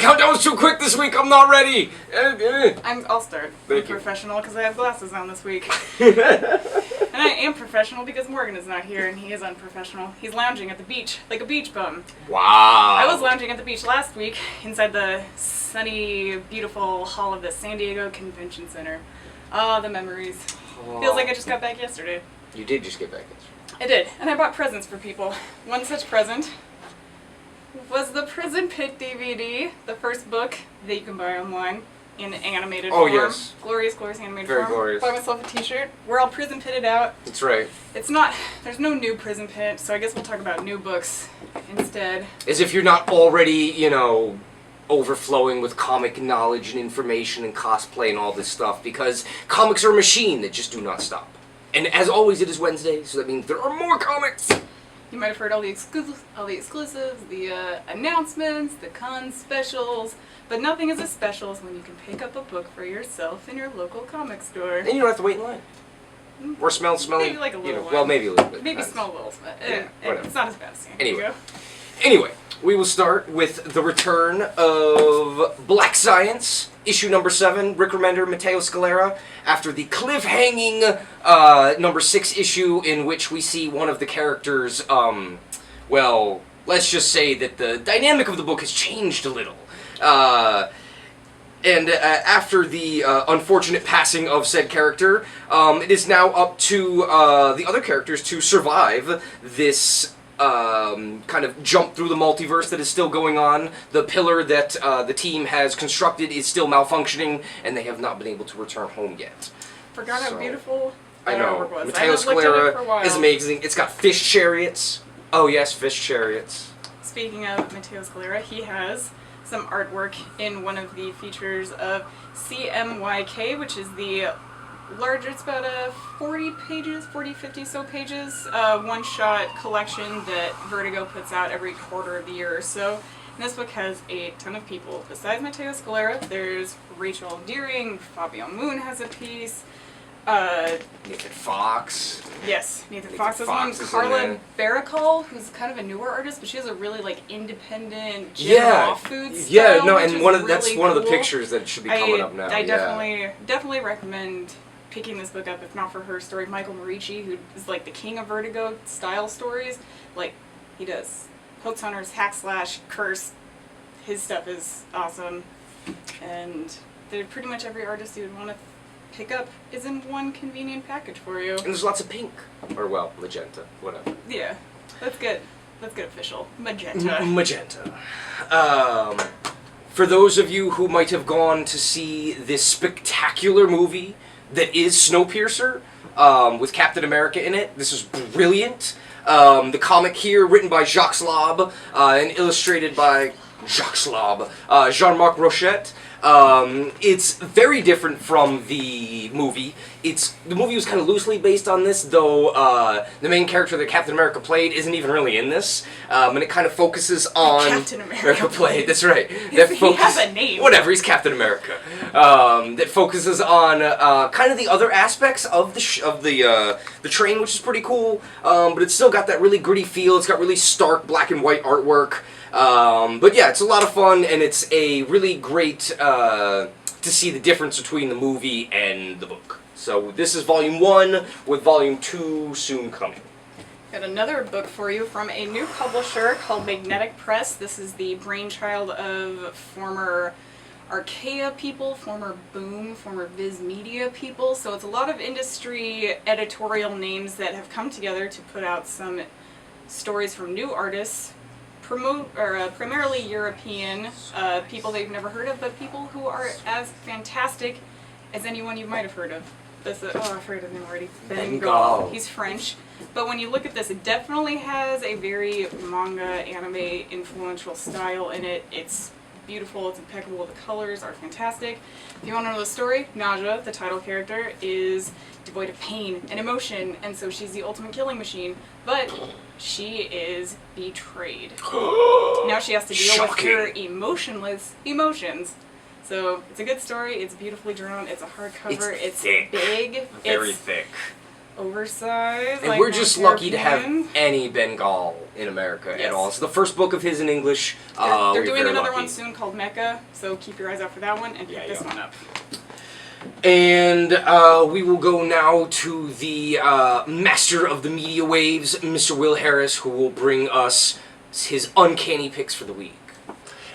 countdown was too quick this week. I'm not ready. I'll start. I'm professional because I have glasses on this week. And I am professional because Morgan is not here and he is unprofessional. He's lounging at the beach like a beach bum. Wow. I was lounging at the beach last week inside the sunny, beautiful hall of the San Diego Convention Center. Oh, the memories. Oh. Feels like I just got back yesterday. You did just get back yesterday. I did. And I bought presents for people. One such present was the Prison Pit DVD, the first book that you can buy online in animated form. Oh, yes. Glorious, glorious animated form. Very glorious. Bought myself a t-shirt. We're all prison pitted out. That's right. It's not, there's no new Prison Pit, so I guess we'll talk about new books instead. As if you're not already, you know, overflowing with comic knowledge and information and cosplay and all this stuff, because comics are a machine that just do not stop. And as always, it is Wednesday, so that means there are more comics! You might have heard all the exclusives, the announcements, the con specials, but nothing is as special as when you can pick up a book for yourself in your local comic store. And you don't have to wait in line. Or smelling. Maybe like a little well, maybe a little bit. Maybe smell a little, but whatever. It's not as bad as San Diego. Anyway, we will start with the return of Black Science, issue number 7, Rick Remender, MATTEO, SCALERA, after the cliffhanging number 6 issue in which we see one of the characters, well, let's just say that the dynamic of the book has changed a little. And after the unfortunate passing of said character, it is now up to the other characters to survive this kind of jump through the multiverse that is still going on. The pillar that the team has constructed is still malfunctioning, and they have not been able to return home yet. Forgot how beautiful I know. artwork was. MATTEO SCALERA is amazing. It's got fish chariots. Oh yes, fish chariots. Speaking of MATTEO SCALERA, he has some artwork in one of the features of CMYK, which is the larger, it's about 40 pages, 50 so pages, one-shot collection that Vertigo puts out every quarter of the year or so. And this book has a ton of people. Besides MATTEO SCALERA, there's Rachel Deering, Fabio Moon has a piece, Nathan Fox. Yes, Nathan Fox has one. Carla Baracol, who's kind of a newer artist, but she has a really like independent raw food style. Yeah, no, and that's one of the pictures that should be coming up now. I definitely recommend picking this book up, if not for her story. Michael Marici, who is like the king of Vertigo style stories, like he does Hoax Hunters, Hack Slash, Curse. His stuff is awesome, and they're pretty much every artist you would want to pick up is in one convenient package for you. And there's lots of pink, or well, magenta, whatever. Yeah, that's good. That's good official. Magenta. Magenta. For those of you who might have gone to see this spectacular movie that is Snowpiercer, with Captain America in it, this is brilliant. The comic here, written by Jacques Lob, and illustrated by Jacques Lob, Jean-Marc Rochette. It's very different from the movie. The movie was kind of loosely based on this, though the main character that Captain America played isn't even really in this, and it kind of focuses on Captain America played. That's right. He has a name. Whatever. He's Captain America. That focuses on kind of the other aspects of the train, which is pretty cool. But it's still got that really gritty feel. It's got really stark black and white artwork. But yeah, it's a lot of fun, and it's a really great to see the difference between the movie and the book. So this is Volume 1, with Volume 2 soon coming. Got another book for you from a new publisher called Magnetic Press. This is the brainchild of former Archaea people, former Boom, former Viz Media people. So it's a lot of industry editorial names that have come together to put out some stories from new artists, primarily European people that you've never heard of, but people who are as fantastic as anyone you might have heard of. This, I forgot his name already. Bengal. He's French. But when you look at this, it definitely has a very manga, anime, influential style in it. It's beautiful, it's impeccable, the colors are fantastic. If you want to know the story, Naja, the title character, is devoid of pain and emotion, and so she's the ultimate killing machine, but she is betrayed. Now she has to deal with her emotionless emotions. So it's a good story, it's beautifully drawn, it's a hardcover, it's thick. big. Very thick. oversized. And like we're just lucky to have European. any Bengal in America Yes. at all. It's the first book of his in English. They're We're doing very another lucky. one soon called Mecha, so keep your eyes out for that one and pick this one up. And we will go now to the master of the media waves, Mr. Will Harris, who will bring us his uncanny picks for the week.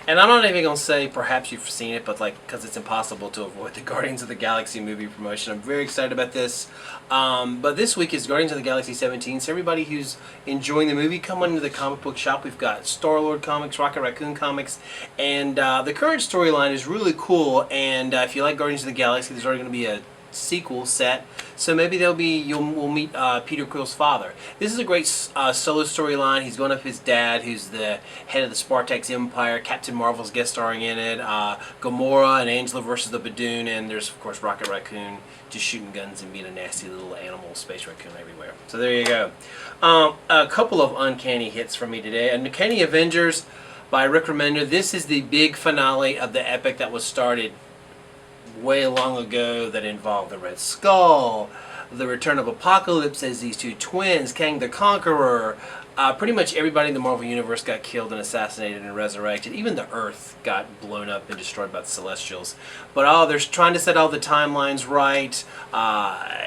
And I'm not even going to say perhaps you've seen it, but like, because it's impossible to avoid the Guardians of the Galaxy movie promotion. I'm very excited about this. But this week is Guardians of the Galaxy 17. So everybody who's enjoying the movie, come on into the comic book shop. We've got Star-Lord comics, Rocket Raccoon comics. And the current storyline is really cool. And if you like Guardians of the Galaxy, there's already going to be a sequel set, so maybe we'll meet Peter Quill's father. This is a great solo storyline. He's going up his dad, who's the head of the Spartax Empire. Captain Marvel's guest starring in it. Gamora and Angela versus the Badoon, and there's of course Rocket Raccoon just shooting guns and being a nasty little animal space raccoon everywhere. So there you go. A couple of uncanny hits from me today. Uncanny Avengers by Rick Remender. This is the big finale of the epic that was started way long ago that involved the Red Skull, the return of Apocalypse as these two twins, Kang the Conqueror. Pretty much everybody in the Marvel Universe got killed and assassinated and resurrected. Even the Earth got blown up and destroyed by the Celestials. But they're trying to set all the timelines right.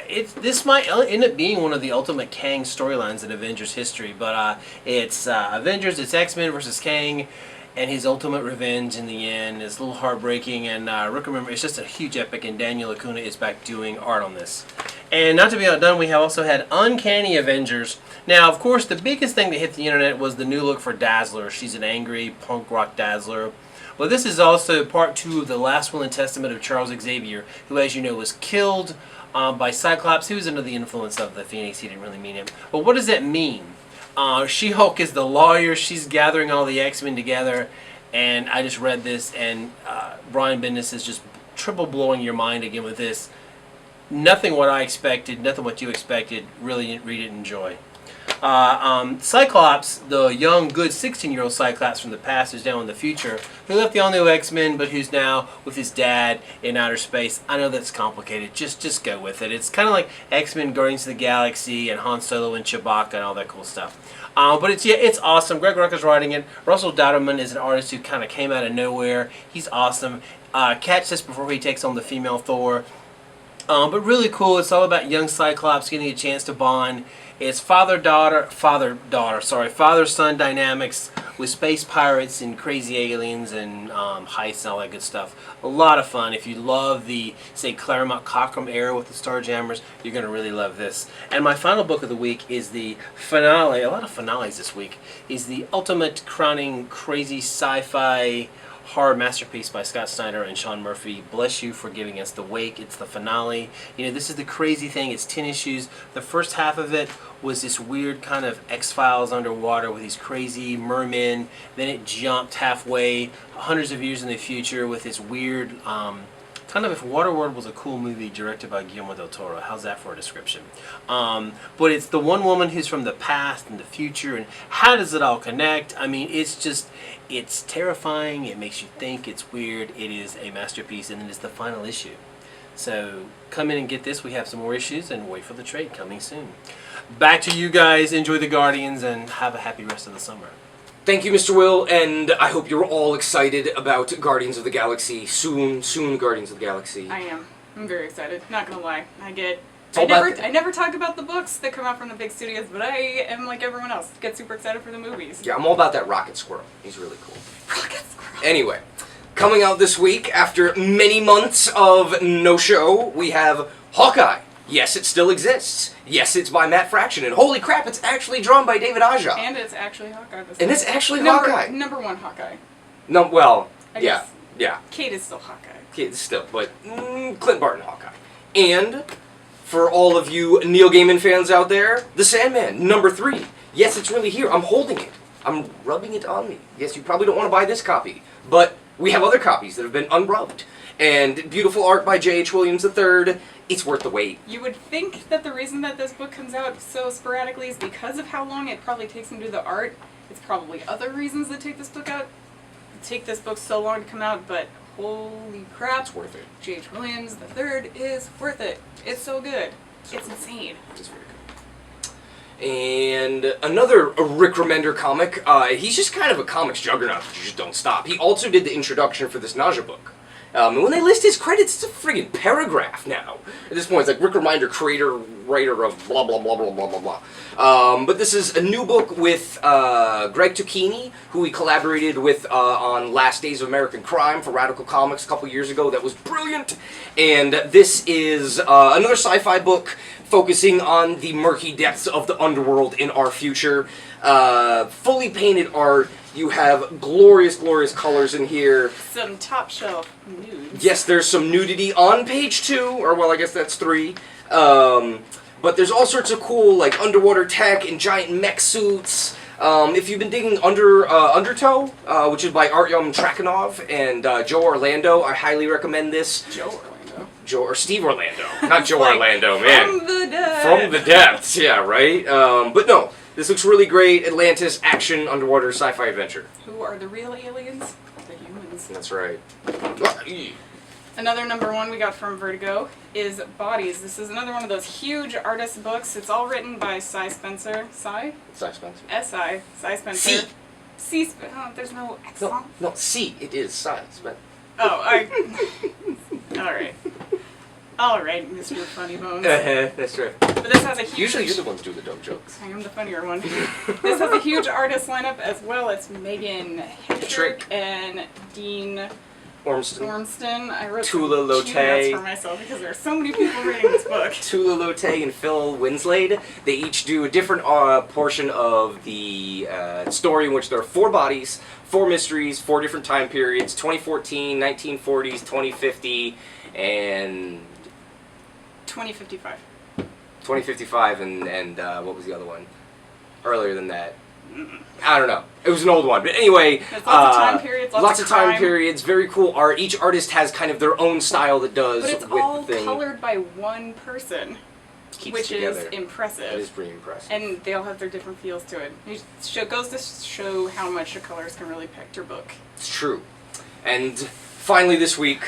This might end up being one of the ultimate Kang storylines in Avengers history. But it's Avengers, it's X-Men versus Kang, and his ultimate revenge in the end is a little heartbreaking. And Rick Remender, it's just a huge epic, and Daniel ACUNA is back doing art on this. And not to be outdone, we have also had Uncanny Avengers. Now, of course, the biggest thing that hit the internet was the new look for Dazzler. She's an angry punk rock Dazzler. Well, this is also part 2 of the last will and testament of Charles Xavier, who, as you know, was killed by Cyclops. He was under the influence of the Phoenix. He didn't really mean it. But what does that mean? She-Hulk is the lawyer. She's gathering all the X-Men together. And I just read this, and Brian Bendis is just triple blowing your mind again with this. Nothing what I expected, nothing what you expected. Really read it and enjoy. Cyclops, the young, good 16-year-old Cyclops from the past who's now in the future, who left the all-new X-Men, but who's now with his dad in outer space. I know that's complicated. Just go with it. It's kind of like X-Men, Guardians of the Galaxy, and Han Solo and Chewbacca and all that cool stuff. But it's awesome. Greg Rucka's writing it. Russell Doutterman is an artist who kind of came out of nowhere. He's awesome. Catch this before he takes on the female Thor. But really cool. It's all about young Cyclops getting a chance to bond. It's father-son dynamics with space pirates and crazy aliens and heists and all that good stuff. A lot of fun. If you love the, say, Claremont Cockrum era with the Starjammers, you're going to really love this. And my final book of the week is the finale, a lot of finales this week, is the ultimate crowning crazy sci-fi horror masterpiece by Scott Snyder and Sean Murphy. Bless You for giving us The Wake. It's the finale. You know, this is the crazy thing. It's 10 issues. The first half of it was this weird kind of X-Files underwater with these crazy mermen. Then it jumped halfway, hundreds of years in the future with this weird, kind of if Waterworld was a cool movie directed by Guillermo del Toro. How's that for a description? But it's the one woman who's from the past and the future, and how does it all connect? I mean, it's terrifying, it makes you think, it's weird, it is a masterpiece, and it is the final issue. So come in and get this. We have some more issues, and wait for the trade coming soon. Back to you guys. Enjoy the Guardians, and have a happy rest of the summer. Thank you, Mr. Will, and I hope you're all excited about Guardians of the Galaxy. Soon Guardians of the Galaxy. I am. I'm very excited. Not gonna lie. I never talk about the books that come out from the big studios, but I am like everyone else. Get super excited for the movies. Yeah, I'm all about that Rocket Squirrel. He's really cool. Rocket Squirrel. Anyway, coming out this week, after many months of no show, we have Hawkeye. Yes, it still exists. Yes, it's by Matt Fraction, and holy crap, it's actually drawn by David Aja. And it's actually Hawkeye. And it's actually Hawkeye. Number one Hawkeye. No, well, I yeah, guess yeah. Kate is still Hawkeye. Kate still, but Clint Barton Hawkeye. And for all of you Neil Gaiman fans out there, The Sandman, number 3. Yes, it's really here. I'm holding it. I'm rubbing it on me. Yes, you probably don't want to buy this copy, but we have other copies that have been unrubbed. And beautiful art by J.H. Williams III. It's worth the wait. You would think that the reason that this book comes out so sporadically is because of how long it probably takes him to do the art. It's probably other reasons that take this book so long to come out, but holy crap. It's worth it. J.H. Williams III is worth it. It's so good. It's insane. It's very good. And another Rick Remender comic. He's just kind of a comics juggernaut that you just don't stop. He also did the introduction for this Nausea book. And when they list his credits, it's a friggin' paragraph now. At this point, it's like Rick Remender, creator, writer of blah, blah, blah, blah, blah, blah, blah. But this is a new book with Greg TOCCHINI, who he collaborated with on Last Days of American Crime for Radical Comics a couple years ago. That was brilliant. And this is another sci-fi book focusing on the murky depths of the underworld in our future. Fully painted art. You have glorious, glorious colors in here. Some top shelf nudes. Yes, there's some nudity on page 2, or well, I guess that's 3. But there's all sorts of cool, like, underwater tech and giant mech suits. If you've been digging Undertow, which is by Artyom Trakhanov and Joe Orlando, I highly recommend this. Steve Orlando, not Joe like, Orlando, man. From the depths. From the depths, yeah, right? But no, this looks really great. Atlantis, action, underwater, sci-fi adventure. Who are the real aliens? The humans. That's right. Another #1 we got from Vertigo is Bodies. This is another one of those huge artist books. It's all written by Cy Spencer. Cy? Cy Spencer. S.I. Cy Spencer. C. Oh, there's no X No, on. no, C. It is Cy Spencer. Oh, alright. Alright, Mr. Funny Bones. That's right. But this has a huge... Usually you're the ones doing the dumb jokes. I am the funnier one. This has a huge artist lineup as well. It's Megan Hetrick and Dean Ormston. I wrote Tula some Lotay. cute notes for myself because there are so many people reading this book. Tula Lotay and Phil Winslade. They each do a different portion of the story in which there are 4 bodies, 4 mysteries, 4 different time periods, 2014, 1940s, 2050, and... 2055. 2055 and what was the other one? Earlier than that. I don't know. It was an old one. But anyway, there's lots of time periods, lots of time crime. periods, very cool art. Each artist has kind of their own style that does But it's with all the thing. colored by one person, Keeps which together. is impressive. That is pretty impressive. And they all have their different feels to it. It goes to show how much the colors can really pick your book. It's true. And finally this week,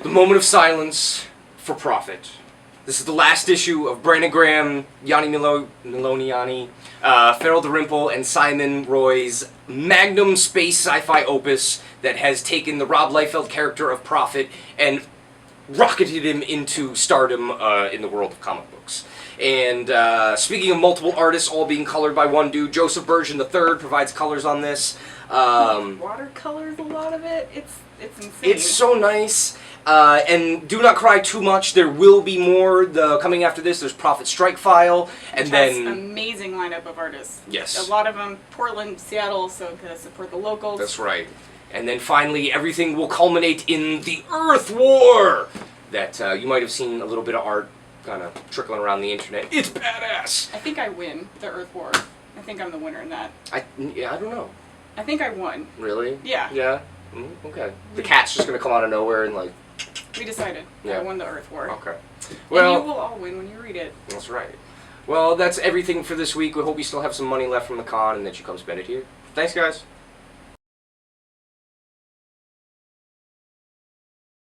the moment of silence for Prophet. This is the last issue of Brandon Graham, Yanni Miloniani, Farrell Dalrymple, and Simon Roy's magnum space sci-fi opus that has taken the Rob Liefeld character of Prophet and rocketed him into stardom in the world of comic books. And speaking of multiple artists all being colored by one dude, Joseph Bergen III provides colors on this. Watercolors, a lot of it. It's insane. It's so nice. And do not cry too much. There will be more coming after this. There's Prophet Strike File, and Which then has amazing lineup of artists. Yes. A lot of them Portland, Seattle, so to support the locals. That's right. And then finally, everything will culminate in the Earth War. That you might have seen a little bit of art kind of trickling around the internet. It's badass. I think I win the Earth War. I think I'm the winner in that. I don't know. I think I won. Really? Yeah. Yeah. Okay. The cat's just gonna come out of nowhere and like. We decided. Yeah. I won the Earth War. Okay. Well, and you will all win when you read it. That's right. Well, that's everything for this week. We hope you still have some money left from the con and that you come spend it here. Thanks, guys.